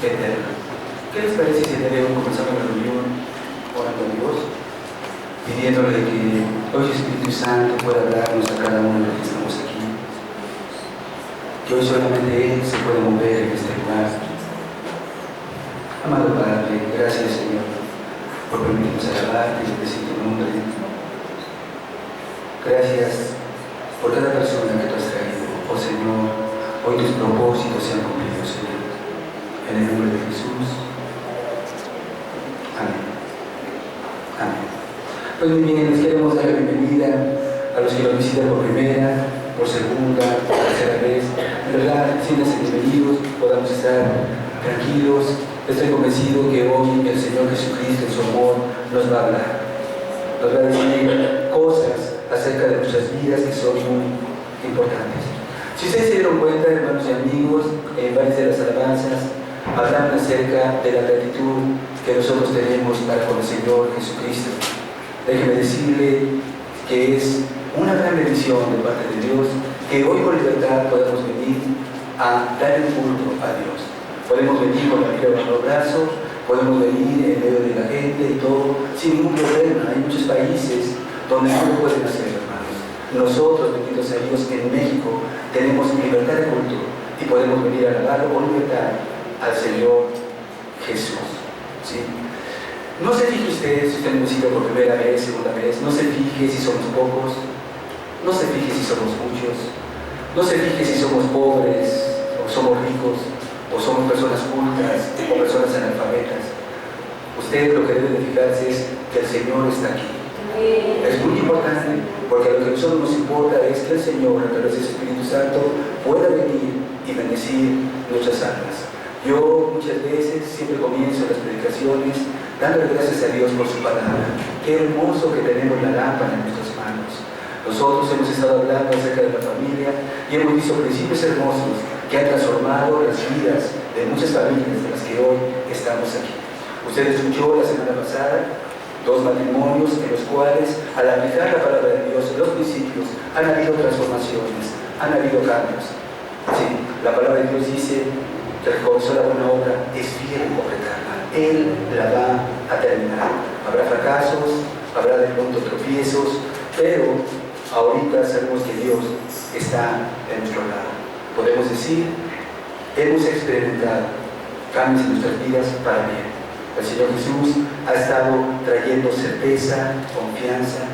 eterna. ¿Qué les parece si el día de hoy comenzamos la reunión orando a Dios, pidiéndole que hoy el Espíritu Santo pueda hablarnos a cada uno de los que estamos aquí, que hoy solamente Él se puede mover en este lugar? Amado Padre, gracias Señor por permitirnos alabarte y bendecir tu nombre. Gracias por cada persona que tú has traído. Oh Señor, hoy tus propósitos se han cumplido, Señor. En el nombre de Jesús. Amén. Amén. Pues muy bien, les queremos dar la bienvenida a los que nos visitan por primera, por segunda, por tercera vez. En verdad, siéntanse bienvenidos, podamos estar tranquilos. Estoy convencido que hoy el Señor Jesucristo en su amor nos va a hablar. Nos va a decir cosas acerca de nuestras vidas que son muy importantes. Si ustedes se dieron cuenta, hermanos y amigos, en varias de las alabanzas hablan acerca de la gratitud que nosotros tenemos para con el Señor Jesucristo. Déjenme decirle que es una gran bendición de parte de Dios que hoy con libertad podamos venir a dar el culto a Dios. Podemos venir con la Biblia bajo el brazo, podemos venir en medio de la gente y todo, sin ningún problema. Hay muchos países donde no lo pueden hacer, hermanos. Nosotros, benditos a Dios, en México tenemos libertad de culto y podemos venir a alabarlo con libertad al Señor Jesús. ¿Sí? No se fije usted si usted nos visita por primera vez, segunda vez, no se fije si somos pocos, no se fije si somos muchos, no se fije si somos pobres o somos ricos, o somos personas cultas o personas analfabetas. Usted lo que debe de fijarse es que el Señor está aquí. Es muy importante, porque lo que a nosotros nos importa es que el Señor, a través del Espíritu Santo, pueda venir y bendecir nuestras almas. Yo muchas veces siempre comienzo las predicaciones dándole gracias a Dios por su palabra. Qué hermoso que tenemos la lámpara en nuestras manos. Nosotros hemos estado hablando acerca de la familia y hemos visto principios hermosos que han transformado las vidas de muchas familias de las que hoy estamos aquí. Usted escuchó la semana pasada 2 matrimonios en los cuales, al aplicar la palabra de Dios en los principios, han habido transformaciones, han habido cambios. Sí, la palabra de Dios dice que el que comenzó la buena obra es fiel en completarla. Él la va a terminar. Habrá fracasos, habrá de pronto tropiezos, pero ahorita sabemos que Dios está en nuestro lado. Podemos decir, hemos experimentado cambios en nuestras vidas para bien. El Señor Jesús ha estado trayendo certeza, confianza,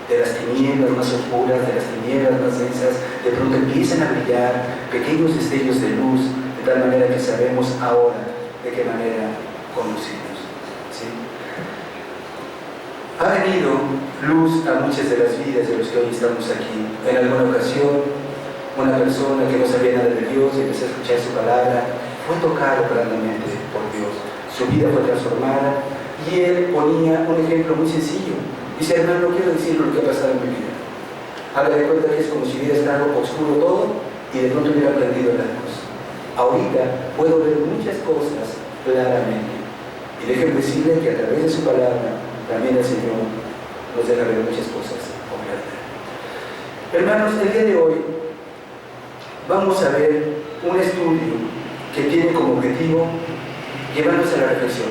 de las tinieblas más oscuras, de las tinieblas más densas, de pronto empiezan a brillar pequeños destellos de luz, de tal manera que sabemos ahora de qué manera conducirnos. ¿Sí? Ha venido luz a muchas de las vidas de los que hoy estamos aquí. En alguna ocasión, una persona que no sabía nada de Dios y empezó a escuchar su palabra, fue tocado grandemente por Dios. Su vida fue transformada y él ponía un ejemplo muy sencillo. Dice, hermano, no quiero decir lo que ha pasado en mi vida. Haga de cuenta que es como si hubiera estado oscuro todo y de pronto hubiera prendido la luz. Ahorita puedo ver muchas cosas claramente. Y déjenme decirle que a través de su palabra también el Señor nos deja ver muchas cosas con claridad. Hermanos, el día de hoy vamos a ver un estudio que tiene como objetivo llevarnos a la reflexión,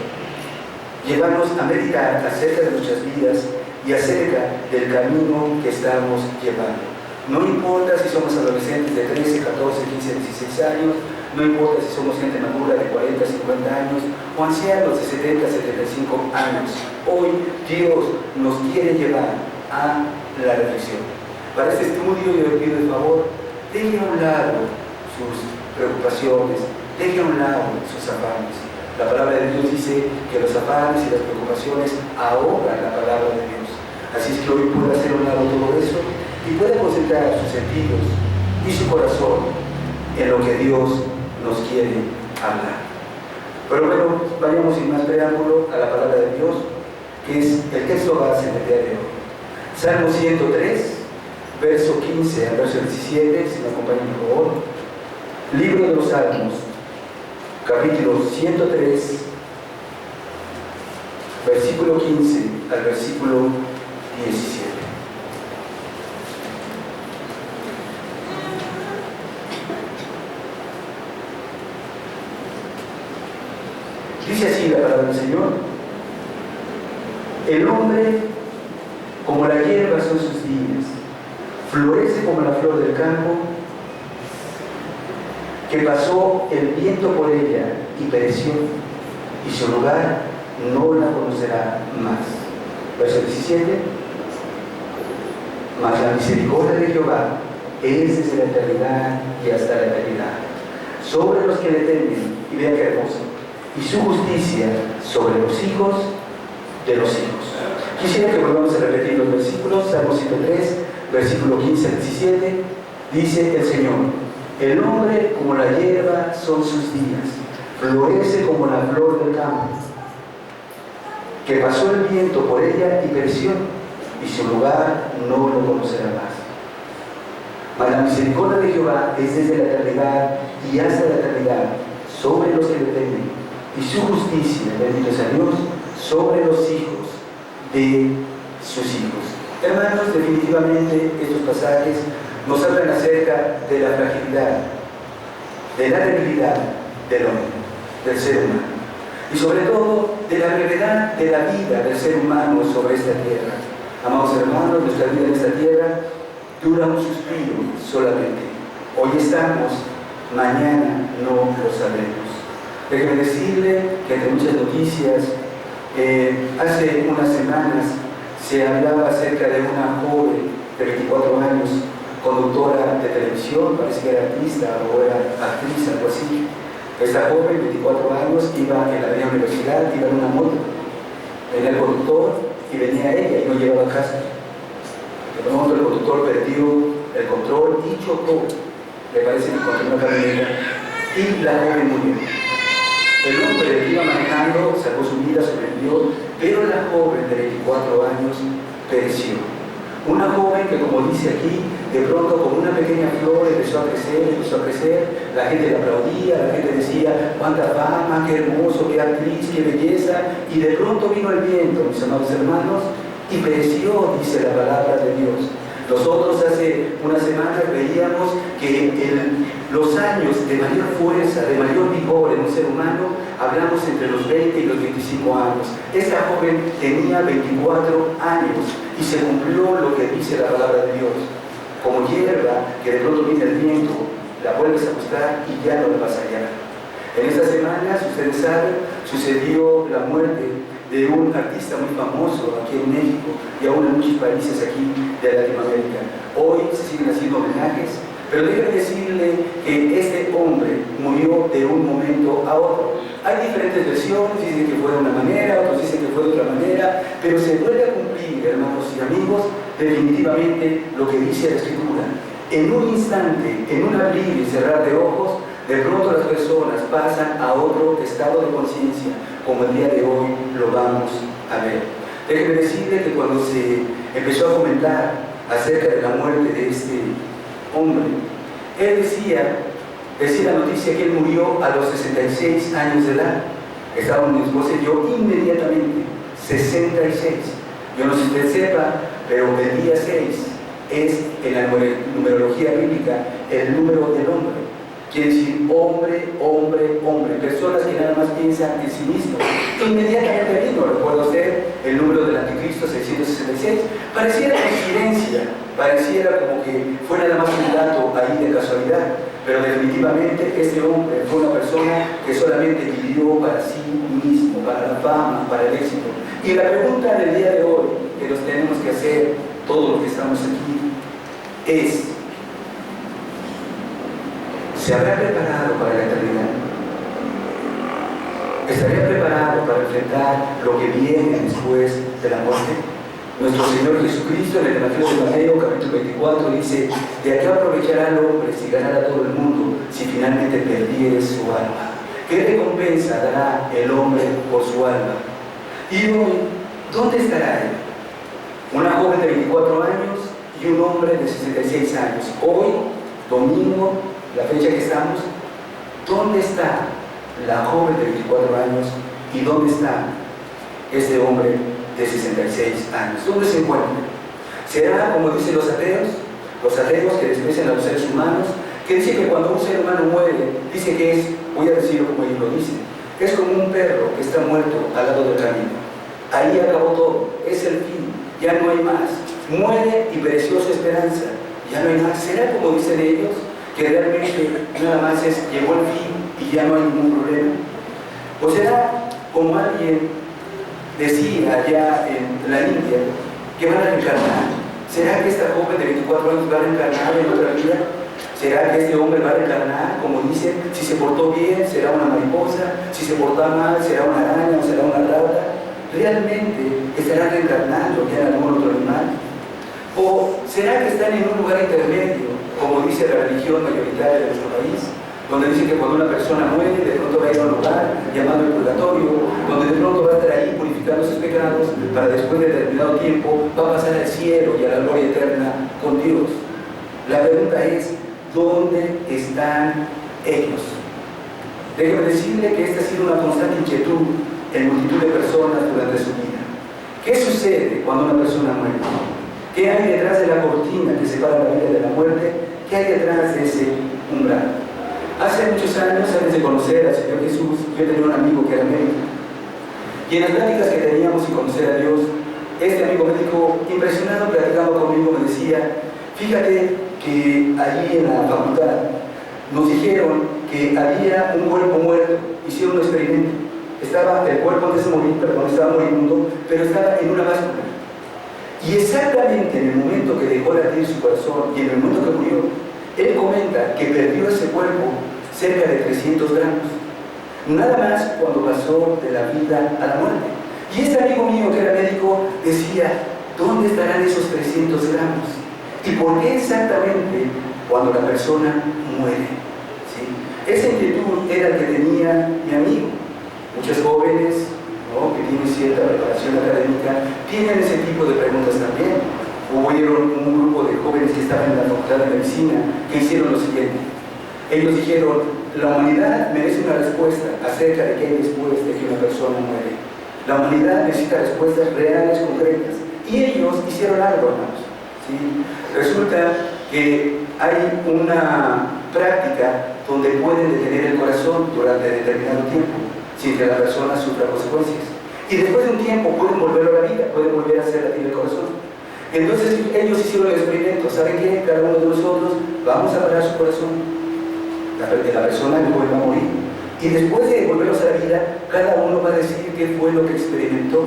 llevarnos a meditar acerca de nuestras vidas y acerca del camino que estamos llevando. No importa si somos adolescentes de 13, 14, 15, 16 años, no importa si somos gente madura de 40, 50 años o ancianos de 70, 75 años. Hoy Dios nos quiere llevar a la reflexión. Para este estudio yo le pido el favor, deje a un lado sus preocupaciones, deje a un lado sus afanes. La palabra de Dios dice que los afanes y las preocupaciones ahogan la palabra de Dios. Así es que hoy puede hacer a un lado todo eso y puede concentrar sus sentidos y su corazón en lo que Dios nos quiere hablar. Pero bueno, vayamos sin más preámbulo a la palabra de Dios, que es el texto base del día de hoy. Salmo 103, verso 15 al verso 17, si me acompañan por favor. Libro de los Salmos, capítulo 103, versículo 15 al versículo 17. Dice así la palabra del Señor: el hombre como la hierba son sus días, florece como la flor del campo, que pasó el viento por ella y pereció, y su lugar no la conocerá más. Verso 17: mas la misericordia de Jehová es desde la eternidad y hasta la eternidad sobre los que le temen, y vean qué hermoso, y su justicia sobre los hijos de los hijos. Quisiera que volvamos a repetir los versículos. Salmo 103, versículo 15 al 17, dice el Señor: el hombre como la hierba son sus días, florece como la flor del campo, que pasó el viento por ella y pereció, y su lugar no lo conocerá más. Mas la misericordia de Jehová es desde la eternidad y hasta la eternidad sobre los que le temen, y su justicia, bendito sea Dios, sobre los hijos de sus hijos. Hermanos, definitivamente estos pasajes nos hablan acerca de la fragilidad, de la debilidad del hombre, del ser humano, y sobre todo de la brevedad de la vida del ser humano sobre esta tierra. Amados hermanos, nuestra vida en esta tierra dura un suspiro solamente. Hoy estamos, mañana no lo sabremos. Déjenme decirle que entre muchas noticias, hace unas semanas se hablaba acerca de una joven de 24 años, conductora de televisión, parece que era artista o era actriz, algo así. Esta joven, 24 años, iba en la universidad, iba en una moto, venía el conductor y venía ella y no llevaba casa. De pronto el conductor perdió el control y chocó, me parece que contra una camioneta, y la joven murió. El hombre que iba manejando salvó su vida, sobrevivió, pero la joven de 24 años pereció. Una joven que, como dice aquí, de pronto como una pequeña flor empezó a crecer, la gente la aplaudía, la gente decía: cuánta fama, qué hermoso, qué actriz, qué belleza, y de pronto vino el viento, mis amados hermanos, y pereció, dice la palabra de Dios. Nosotros hace unas semanas veíamos que los años de mayor fuerza, de mayor vigor en un ser humano, hablamos entre los 20 y los 25 años. Esta joven tenía 24 años y se cumplió lo que dice la palabra de Dios. Como hierba que de pronto viene el viento, la vuelves a buscar y ya no la vas a hallar. En estas semanas, ustedes saben, sucedió la muerte de un artista muy famoso aquí en México y aún en muchos países aquí de Latinoamérica. Hoy se siguen haciendo homenajes, pero déjenme decirle que este hombre murió de un momento a otro. Hay diferentes versiones, dicen que fue de una manera, otros dicen que fue de otra manera, pero se vuelve a cumplir, hermanos y amigos, definitivamente lo que dice la Escritura. En un instante, en un abrir y cerrar de ojos, de pronto las personas pasan a otro estado de conciencia, como el día de hoy lo vamos a ver. Déjenme decirle que cuando se empezó a comentar acerca de la muerte de este hombre, él decía la noticia que él murió a los 66 años de edad. Estaba mi esposa y yo inmediatamente, 66. Yo no sé si usted sepa, pero el día 6 es en la numerología bíblica el número del hombre. Quiere decir hombre, hombre, hombre, personas que nada más piensan en sí mismos. Inmediatamente vino, recuerda usted, el número del anticristo 666. Pareciera coincidencia, pareciera como que fue nada más un dato ahí de casualidad, pero definitivamente este hombre fue una persona que solamente vivió para sí mismo, para la fama, para el éxito. Y la pregunta del día de hoy que nos tenemos que hacer, todos los que estamos aquí, es: ¿se habrá preparado para la eternidad? ¿Estaría preparado para enfrentar lo que viene después de la muerte? Nuestro Señor Jesucristo en el Evangelio de Mateo, capítulo 24, dice: ¿de qué aprovechará el hombre si ganara todo el mundo, si finalmente perdiere su alma? ¿Qué recompensa dará el hombre por su alma? Y hoy, ¿dónde estará él? Una joven de 24 años y un hombre de 66 años. Hoy, domingo, la fecha que estamos, ¿dónde está la joven de 24 años y dónde está este hombre de 66 años? ¿Dónde se encuentra? ¿Será como dicen los ateos que desprecian a los seres humanos, que dicen que cuando un ser humano muere, dice que es, voy a decirlo como ellos lo dicen, Es como un perro que está muerto al lado del camino. Ahí acabó todo, es el fin, ya no hay más. Muere y pereció su esperanza, ya no hay más. ¿Será como dicen ellos, que realmente nada más llegó el fin y ya no hay ningún problema? ¿O será como alguien decía allá en la India, que van a reencarnar? ¿Será que esta joven de 24 años va a reencarnar en otra vida? ¿Será que este hombre va a reencarnar, como dicen, si se portó bien, será una mariposa, si se portó mal, será una araña o será una rata? ¿Realmente estarán reencarnando ya en algún otro animal? ¿O será que están en un lugar intermedio, como dice la religión mayoritaria de nuestro país, donde dice que cuando una persona muere, de pronto va a ir a un lugar llamado el purgatorio, donde de pronto va a estar ahí purificando sus pecados, para después de determinado tiempo va a pasar al cielo y a la gloria eterna con Dios? La pregunta es, ¿dónde están ellos? Déjeme decirle que esta ha sido una constante inquietud en multitud de personas durante su vida. ¿Qué sucede cuando una persona muere? ¿Qué hay detrás de la cortina que separa la vida de la muerte? ¿Qué hay detrás de ese umbral? Hace muchos años, antes de conocer al Señor Jesús, yo tenía un amigo que era médico. Y en las pláticas que teníamos y conocer a Dios, este amigo médico, impresionado, platicando conmigo, me decía: fíjate que allí en la facultad nos dijeron que había un cuerpo muerto, hicieron un experimento. Estaba el cuerpo antes de morir, estaba moribundo, pero estaba en una báscula. Y exactamente en el momento que dejó de latir su corazón y en el momento que murió, él comenta que perdió ese cuerpo cerca de 300 gramos. Nada más cuando pasó de la vida a la muerte. Y este amigo mío que era médico decía: ¿dónde estarán esos 300 gramos? ¿Y por qué exactamente cuando la persona muere? ¿Sí? Esa inquietud era la que tenía mi amigo. Muchos jóvenes, ¿no?, que tienen cierta preparación académica tienen ese tipo de preguntas también. Hubo un grupo de jóvenes que estaban en la facultad de medicina que hicieron lo siguiente. Ellos dijeron: la humanidad merece una respuesta acerca de qué hay después de que una persona muere. La humanidad necesita respuestas reales, concretas. Y ellos hicieron algo, hermanos. ¿Sí? Resulta que hay una práctica donde pueden detener el corazón durante determinado tiempo sin que la persona sufra consecuencias. Y después de un tiempo pueden volver a la vida, pueden volver a hacer latir el corazón. Entonces ellos hicieron el experimento. ¿Saben qué? Cada uno de nosotros vamos a parar su corazón. La persona que vuelva a morir. Y después de volverlos a la vida, cada uno va a decir qué fue lo que experimentó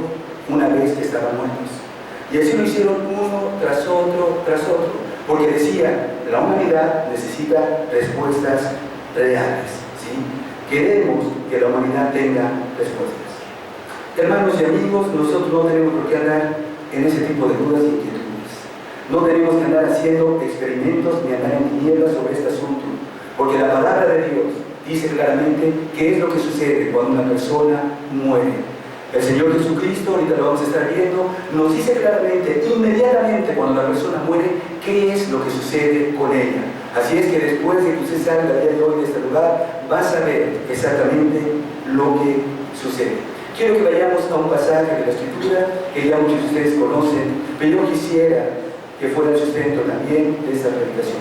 una vez que estaban muertos. Y así lo hicieron uno tras otro, porque decía: la humanidad necesita respuestas reales. ¿Sí? Queremos que la humanidad tenga respuestas. Hermanos y amigos, nosotros no tenemos por qué andar en ese tipo de dudas y inquietudes. No tenemos que andar haciendo experimentos ni andar en tinieblas sobre este asunto, porque la palabra de Dios dice claramente qué es lo que sucede cuando una persona muere. El Señor Jesucristo, ahorita lo vamos a estar viendo, nos dice claramente, inmediatamente cuando la persona muere, qué es lo que sucede con ella. Así es que después de que usted salga el día de hoy de este lugar, va a saber exactamente lo que sucede. Quiero que vayamos a un pasaje de la Escritura que ya muchos de ustedes conocen, pero yo quisiera que fuera el sustento también de esta predicación.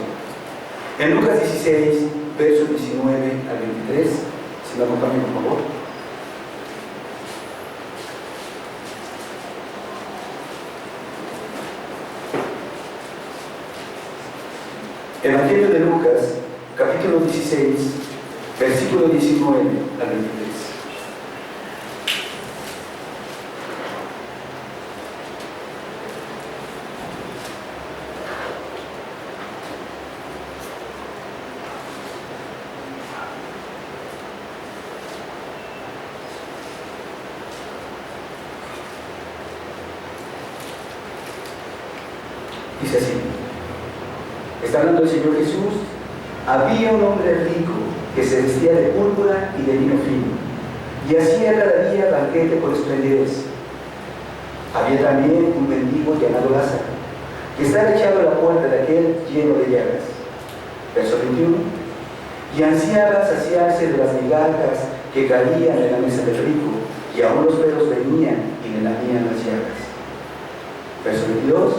En Lucas 16, versos 19 al 23, si me acompañan, por favor. Evangelio de Lucas, capítulo 16, versículo 19 al 23. Dice así: está hablando el Señor Jesús. Había un hombre rico que se vestía de púrpura y de lino fino, y hacía cada día banquete por esplendidez. Había también un mendigo llamado Lázaro, que estaba echado a la puerta de aquel lleno de llagas. Verso 21. Y ansiaba saciarse de las migajas que caían en la mesa del rico, y aún los perros venían y le lamían las llagas. Verso 22.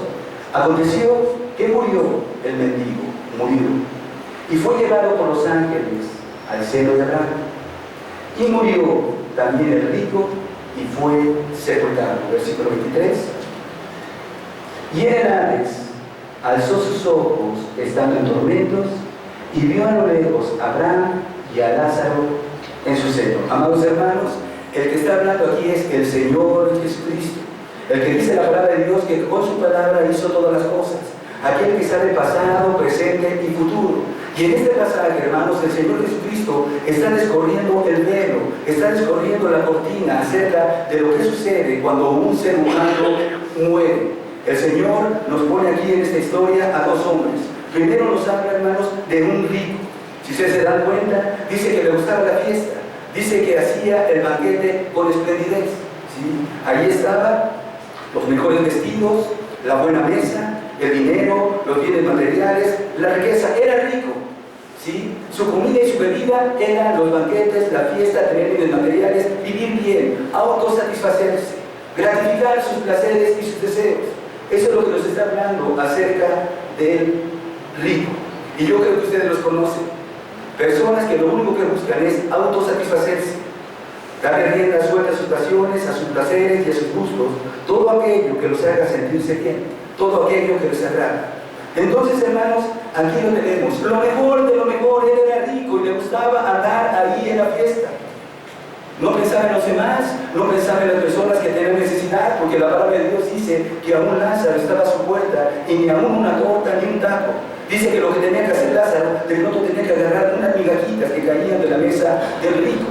Aconteció que murió el mendigo, murió, y fue llevado por los ángeles al seno de Abraham. Y murió también el rico y fue sepultado. Versículo 23. Y en el Hades alzó sus ojos estando en tormentos y vio a lo lejos a Abraham y a Lázaro en su seno. Amados hermanos, el que está hablando aquí es el Señor Jesucristo, el que dice la palabra de Dios que con su palabra hizo todas las cosas, aquel que sabe pasado, presente y futuro. Y en este pasaje, hermanos, el Señor Jesucristo está descorriendo el velo, está descorriendo la cortina acerca de lo que sucede cuando un ser humano muere. El Señor nos pone aquí en esta historia a dos hombres. Primero nos habla, hermanos, de un rico. Si ustedes se dan cuenta, dice que le gustaba la fiesta, dice que hacía el banquete con esplendidez, ¿sí? Ahí estaban los mejores vestidos, la buena mesa, el dinero, los bienes materiales, la riqueza. Era rico, ¿sí? Su comida y su bebida eran los banquetes, la fiesta, tener bienes materiales, vivir bien, autosatisfacerse, gratificar sus placeres y sus deseos. Eso es lo que nos está hablando acerca del rico. Y yo creo que ustedes los conocen. Personas que lo único que buscan es autosatisfacerse, darle rienda suelta a sus pasiones, a sus placeres y a sus gustos, todo aquello que los haga sentirse bien, todo aquello que les agrada. Entonces, hermanos, aquí lo tenemos. Lo mejor de lo mejor, él era rico y le gustaba andar ahí en la fiesta. No pensaba en los demás, no pensaba en las personas que tenían necesidad, porque la palabra de Dios dice que aún Lázaro estaba a su puerta y ni aún una torta ni un taco. Dice que lo que tenía que hacer Lázaro, de pronto tenía que agarrar unas migajitas que caían de la mesa del rico.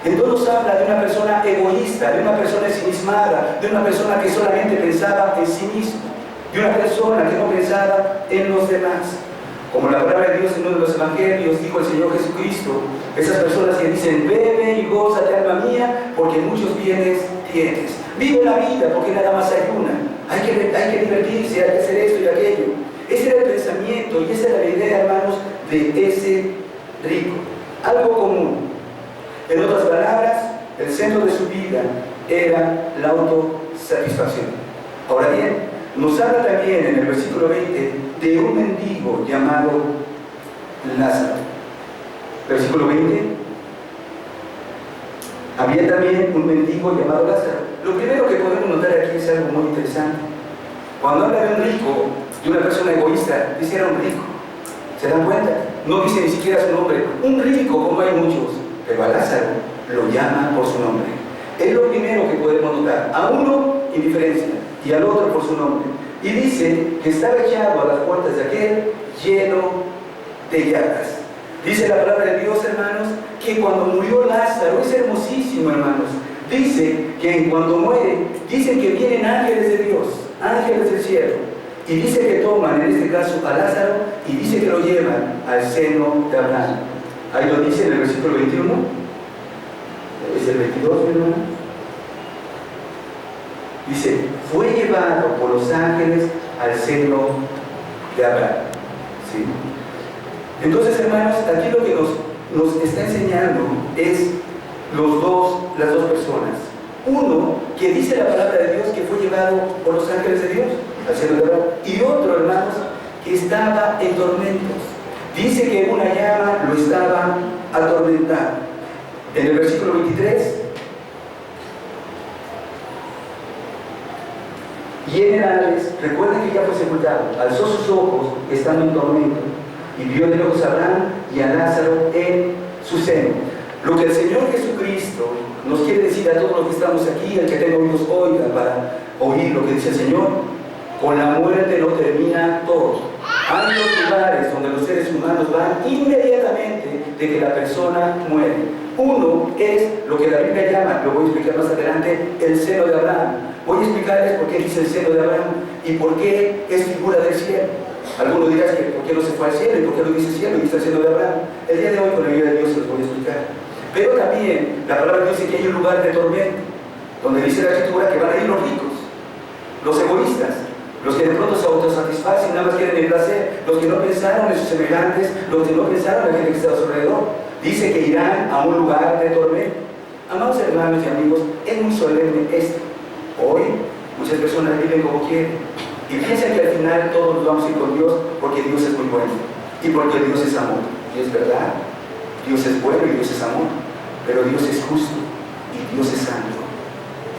Entonces nos habla de una persona egoísta, de una persona ensimismada, de una persona que solamente pensaba en sí mismo, de una persona que no pensaba en los demás. Como la palabra de Dios en uno de los evangelios dijo el Señor Jesucristo, esas personas que dicen, bebe y gózate, alma mía, porque muchos bienes tienes. Vive la vida, porque nada más hay una. Hay que divertirse, hay que hacer esto y aquello. Ese era el pensamiento y esa era la idea, hermanos, de ese rico. Algo común. En otras palabras, el centro de su vida era la autosatisfacción. Ahora bien, nos habla también en el versículo 20 de un mendigo llamado Lázaro. Versículo 20. Había también un mendigo llamado Lázaro. Lo primero que podemos notar aquí es algo muy interesante. Cuando habla de un rico, de una persona egoísta, dice era un rico. ¿Se dan cuenta? No dice ni siquiera su nombre. Un rico, como hay muchos, pero a Lázaro lo llama por su nombre. Es lo primero que podemos notar. A uno, indiferencia, y al otro por su nombre. Y dice que estaba echado a las puertas de aquel lleno de llagas. Dice la palabra de Dios, hermanos, que cuando murió Lázaro, es hermosísimo, hermanos. Dice que cuando muere, dicen que vienen ángeles de Dios, ángeles del cielo. Y dice que toman, en este caso, a Lázaro y dice que lo llevan al seno de Abraham. Ahí lo dice en el versículo 21. Es el 22, mi hermano. Dice, fue llevado por los ángeles al seno de Abraham. ¿Sí? Entonces, hermanos, aquí lo que nos está enseñando es las dos personas. Uno, que dice la palabra de Dios que fue llevado por los ángeles de Dios al seno de Abraham. Y otro, hermanos, que estaba en tormentos. Dice que una llama lo estaba atormentando. En el versículo 23, y en el Hades, recuerden que ya fue sepultado, alzó sus ojos estando en tormento, y vio de lejos a Abraham y a Lázaro en su seno. Lo que el Señor Jesucristo nos quiere decir a todos los que estamos aquí, el que tenga oídos oiga para oír lo que dice el Señor, con la muerte no termina todo. Hay dos lugares donde los seres humanos van inmediatamente de que la persona muere. Uno es lo que la Biblia llama, lo voy a explicar más adelante, el seno de Abraham. Voy a explicarles por qué dice el seno de Abraham y por qué es figura del cielo. Algunos dirán que por qué no se fue al cielo y por qué lo dice cielo y dice el seno de Abraham. El día de hoy, con la ayuda de Dios, se los voy a explicar. Pero también la palabra dice que hay un lugar de tormento, donde dice la Escritura que van a ir los ricos, los egoístas, los que de pronto se autosatisfacen, nada más quieren el placer, los que no pensaron en sus semejantes, los que no pensaron en la gente que está a su alrededor. Dice que irán a un lugar de tormento. Amados hermanos y amigos, es muy solemne esto. Hoy muchas personas viven como quieren y piensan que al final todos nos vamos a ir con Dios porque Dios es muy bueno y porque Dios es amor. Y es verdad, Dios es bueno y Dios es amor. pero Dios es justo y Dios es santo.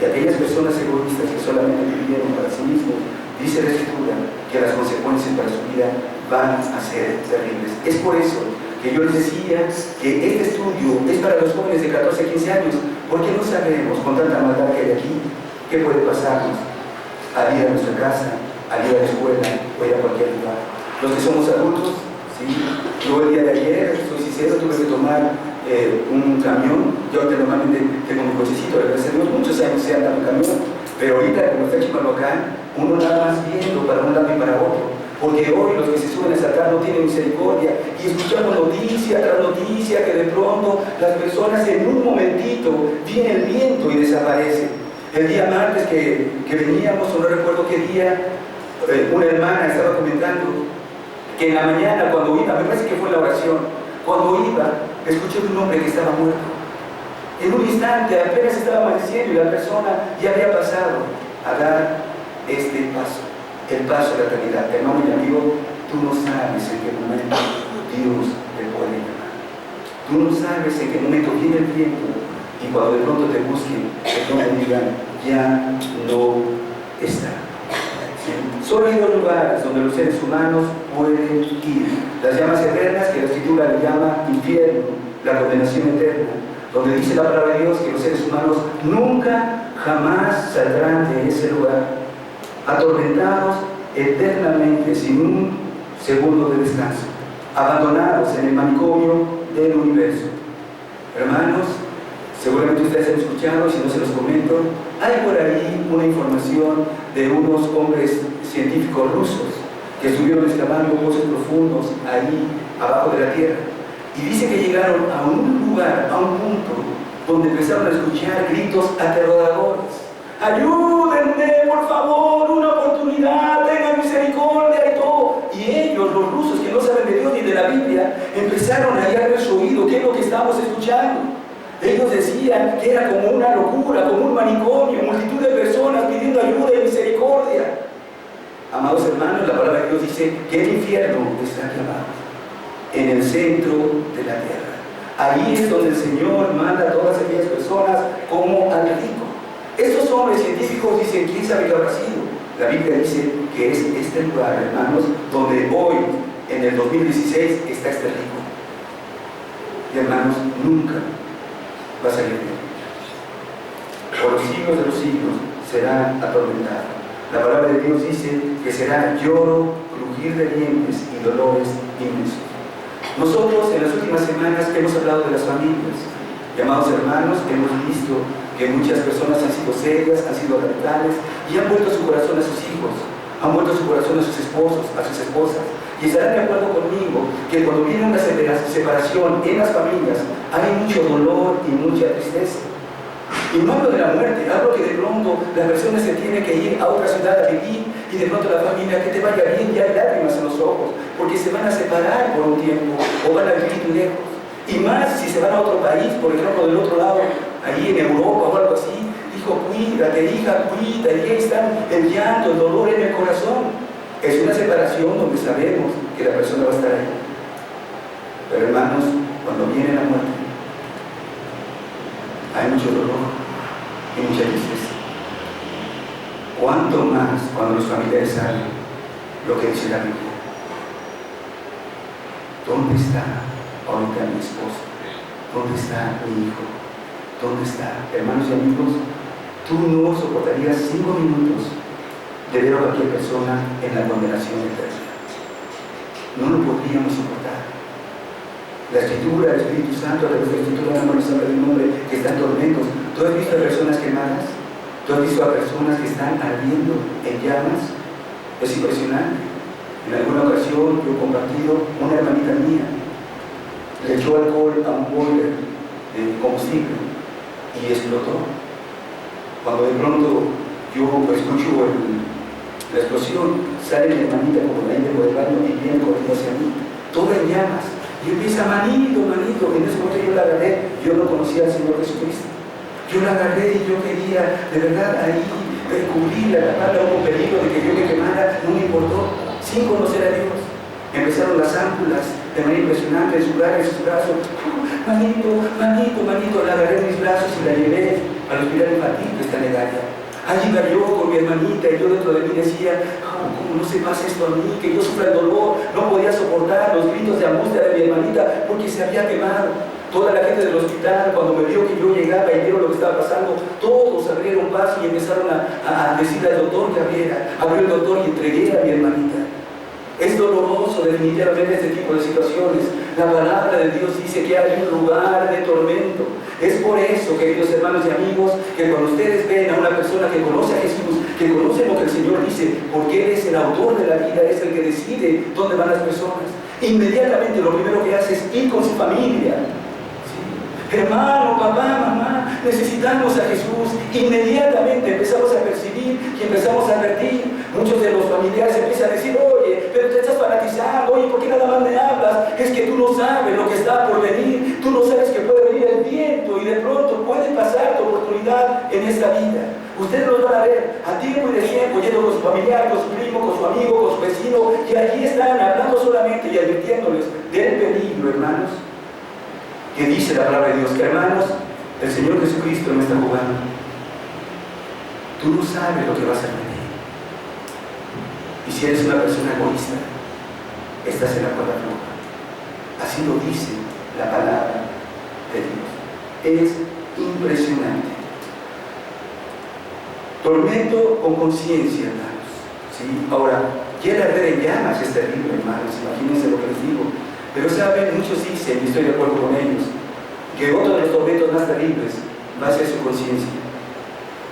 Y aquellas personas egoístas que solamente vivieron para sí mismos, dice la Escritura que las consecuencias para su vida van a ser terribles. Es por eso que yo les decía que este estudio es para los jóvenes de 14 a 15 años, porque no sabemos con tanta maldad que hay aquí qué puede pasarnos al ir a nuestra casa, al ir a la escuela o ir a cualquier lugar. Los que somos adultos, ¿sí? Yo el día de ayer, soy sincero, tuve que tomar un camión. Yo normalmente tengo mi cochecito, gracias a Dios, muchos años se anda en camión, pero ahorita como está Chimalhuacán, uno nada más viendo para un lado y para otro, porque hoy los que se suben a saltar no tienen misericordia, y escuchamos noticia tras noticia que de pronto las personas en un momentito viene el viento y desaparecen. El día martes que veníamos, o no recuerdo qué día, una hermana estaba comentando que en la mañana cuando iba, me parece que fue la oración, cuando iba, escuché un hombre que estaba muerto. En un instante, apenas estaba amaneciendo y la persona ya había pasado a dar este paso, el paso de la eternidad. Hermano y amigo, tú no sabes en qué momento Dios te puede llamar. Tú no sabes en qué momento viene el tiempo y cuando de pronto te busquen, de pronto digan, ya no está. ¿Sí? Solo hay dos lugares donde los seres humanos pueden ir: las llamas eternas, que la Escritura le llama infierno, la condenación eterna, donde dice la palabra de Dios que los seres humanos nunca, jamás saldrán de ese lugar, atormentados eternamente, sin un segundo de descanso, abandonados en el manicomio del universo. Hermanos, seguramente ustedes han escuchado, si no se los comento, hay por ahí una información de unos hombres científicos rusos que estuvieron excavando pozos profundos ahí abajo de la tierra, y dice que llegaron a un lugar, a un punto donde empezaron a escuchar gritos aterradores: ayúdenme, por favor, una oportunidad, tengan misericordia, y todo. Y ellos, los rusos que no saben de Dios ni de la Biblia, empezaron a hallar en su oído qué es lo que estamos escuchando. Ellos decían que era como una locura, como un manicomio, multitud de personas pidiendo ayuda y misericordia. Amados hermanos, la palabra de Dios dice que el infierno está aquí abajo, en el centro de la tierra. Ahí es donde el Señor manda a todas aquellas personas como al rico. Estos hombres científicos dicen, ¿quién sabe qué habrá sido? La Biblia dice que es este lugar, hermanos, donde hoy, en el 2016, está este rico. Y hermanos, nunca va a salir bien. Por los siglos de los siglos será atormentado. La palabra de Dios dice que será lloro, crujir de dientes y dolores inmensos. Nosotros en las últimas semanas hemos hablado de las familias. Llamados hermanos, hemos visto que muchas personas han sido serias, han sido radicales y han vuelto su corazón a sus hijos, han vuelto su corazón a sus esposos, a sus esposas. Y estarán de acuerdo conmigo que cuando viene una separación en las familias hay mucho dolor y mucha tristeza. Y no hablo de la muerte, hablo que de pronto la persona se tiene que ir a otra ciudad a vivir y de pronto la familia, que te vaya bien, ya hay lágrimas en los ojos, porque se van a separar por un tiempo o van a vivir lejos. Y más si se van a otro país, por ejemplo del otro lado, ahí en Europa o algo así. Hijo, cuídate, hija, cuídate, y ahí están el llanto, el dolor en el corazón. Es una separación donde sabemos que la persona va a estar ahí. Pero hermanos, cuando viene la muerte, hay mucho dolor y mucha tristeza. ¿Cuánto más cuando los familiares saben lo que dice la Biblia? ¿Dónde está ahorita mi esposa? ¿Dónde está mi hijo? ¿Dónde está? Hermanos y amigos, tú no soportarías 5 minutos de ver a cualquier persona en la condenación eterna. No lo podríamos soportar. La Escritura, el Espíritu Santo, a través de la Escritura, no nos habla de un hombre que está en tormentos. ¿Tú has visto a personas quemadas? ¿Tú has visto a personas que están ardiendo en llamas? Es impresionante. En alguna ocasión yo he compartido, una hermanita mía le echó alcohol a un boiler de combustible y explotó. Cuando de pronto yo escucho la explosión, sale mi hermanita como la gente por el baño y viene corriendo hacia mí, toda en llamas. Y empieza, manito, manito. En ese momento yo la agarré, yo no conocía al Señor Jesucristo. Yo la agarré y yo quería, de verdad, ahí cubrirla, taparla, hubo un peligro de que yo me quemara, no me importó, sin conocer a Dios. Empezaron las ámpulas de manera impresionante en su cara, en sus brazos. manito, la agarré en mis brazos y la llevé al hospital infantil de esta Negaria. Allí iba yo con mi hermanita y yo dentro de mí decía, ¿cómo no se pasa esto a mí? Que yo sufra el dolor, no podía soportar los gritos de angustia de mi hermanita porque se había quemado. Toda la gente del hospital, cuando me vio que yo llegaba y vieron lo que estaba pasando, todos abrieron paso y empezaron a decirle al doctor que abriera. Abrió el doctor y entregué a mi hermanita. Es doloroso definitivamente este tipo de situaciones. La palabra de Dios dice que hay un lugar de tormento. Es por eso, queridos hermanos y amigos, que cuando ustedes ven a una persona que conoce a Jesús, que conoce lo que el Señor dice, porque Él es el autor de la vida, es el que decide dónde van las personas, inmediatamente lo primero que hace es ir con su familia. Hermano, papá, mamá, necesitamos a Jesús. Inmediatamente empezamos a percibir y empezamos a advertir. Muchos de los familiares empiezan a decir, oye, pero te estás fanatizando, oye, ¿por qué nada más me hablas? Es que tú no sabes lo que está por venir, tú no sabes que puede venir el viento y de pronto puede pasar tu oportunidad en esta vida. Ustedes los van a ver a tiempo y de tiempo, yendo con su familiar, con su primo, con su amigo, con su vecino, y allí están hablando solamente y advirtiéndoles del peligro, hermanos. Que dice la palabra de Dios, que hermanos, el Señor Jesucristo no está jugando. Tú no sabes lo que vas a venir. Y si eres una persona egoísta, estás en la cuerda floja. Así lo dice la palabra de Dios. Es impresionante. Tormento con conciencia, hermanos. ¿Sí? Ahora, ya el arder en llamas es terrible, hermanos. Imagínense lo que les digo. Pero saben, muchos dicen, y estoy de acuerdo con ellos, que otro de los tormentos más terribles va a ser su conciencia.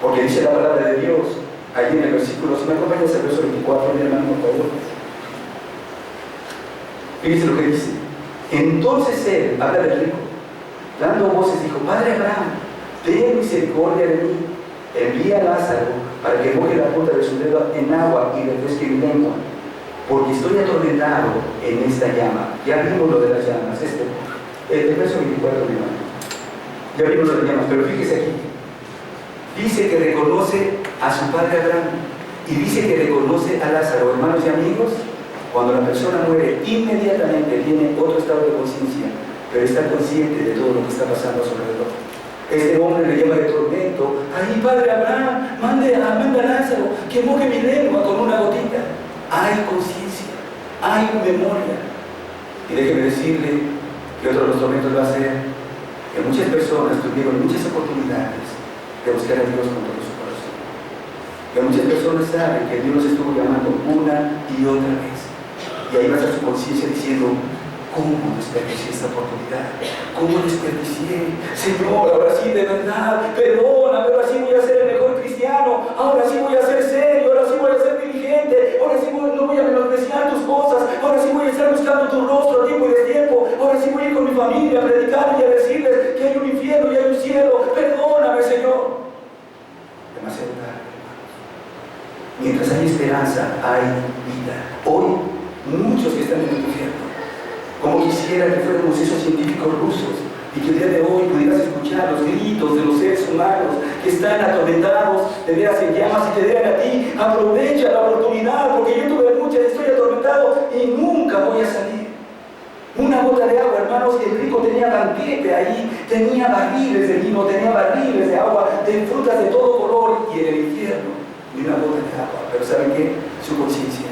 Porque dice la palabra de Dios, allí en el versículo, si me acompañas al verso 24, mi hermano, por favor. Fíjense lo que dice. Entonces él, habla del rico, dando voces, dijo, Padre Abraham, ten misericordia de mí, envía a Lázaro para que moje la punta de su dedo en agua y refresque mi lengua, porque estoy atormentado en esta llama. Ya vimos lo de las llamas, el verso 24, mi hermano. Ya vimos lo de las llamas, pero fíjese aquí. Dice que reconoce a su padre Abraham y dice que reconoce a Lázaro. Hermanos y amigos, cuando la persona muere, inmediatamente tiene otro estado de conciencia, pero está consciente de todo lo que está pasando a su alrededor. Este hombre le llama de tormento. Ahí, padre Abraham, mande a Lázaro que moje mi lengua con una gotita. Hay conciencia, hay memoria. Y déjeme decirle que otro de los tormentos va a ser que muchas personas tuvieron muchas oportunidades de buscar a Dios con todo su corazón. Que muchas personas saben que Dios los estuvo llamando una y otra vez. Y ahí va a estar su conciencia diciendo, ¿cómo desperdicié esta oportunidad? ¿Cómo desperdicié? Señor, ahora sí, de verdad, perdóname, ahora sí voy a ser el mejor cristiano, ahora sí voy a ser serio, ahora sí voy a ser diligente, ahora sí no voy a menospreciar tus cosas, ahora sí voy a estar buscando tu rostro a tiempo y destiempo, ahora sí voy a ir con mi familia a predicar y a decirles que hay un infierno y hay un cielo. Perdóname, Señor. Demasiado tarde. Mientras hay esperanza, hay vida. Hoy, muchos que están en el infierno, como quisiera que fuéramos esos científicos rusos y que el día de hoy pudieras escuchar los gritos de los seres humanos que están atormentados, te veas en llamas y te digan a ti, aprovecha la oportunidad porque yo tuve muchas, estoy atormentado y nunca voy a salir. Una gota de agua, hermanos, el rico tenía banquete ahí, tenía barriles de vino, tenía barriles de agua, de frutas de todo color, y en el infierno ni una gota de agua. Pero ¿saben qué? Su conciencia.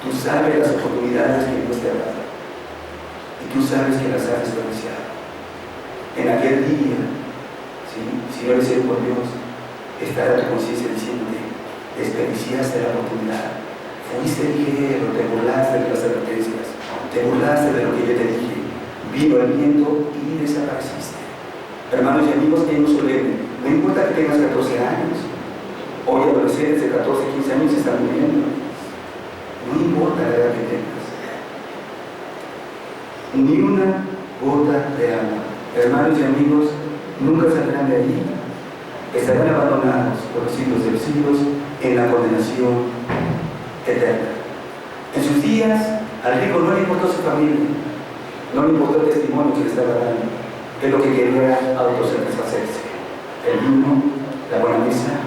Tú sabes las oportunidades que Dios te ha dado. Y tú sabes que las has desperdiciado. En aquel día, ¿sí? Si no eres serio por Dios, estará tu conciencia diciéndote, desperdiciaste la oportunidad. Fuiste ligero, te burlaste de las advertencias, te burlaste de lo que yo te dije. Vino el viento y desapareciste. Hermanos y amigos, que no solemne. No importa que tengas 14 años. Hoy adolescentes de 14, 15 años se están muriendo. No importa la edad que tengas. Ni una gota de agua. Hermanos y amigos, nunca saldrán de allí. Estarán abandonados por los siglos de los siglos en la condenación eterna. En sus días, al rico no le importó su familia, no le importó el testimonio que le estaba dando, que lo que quería era autosatisfacerse. El vino, la buena mesa,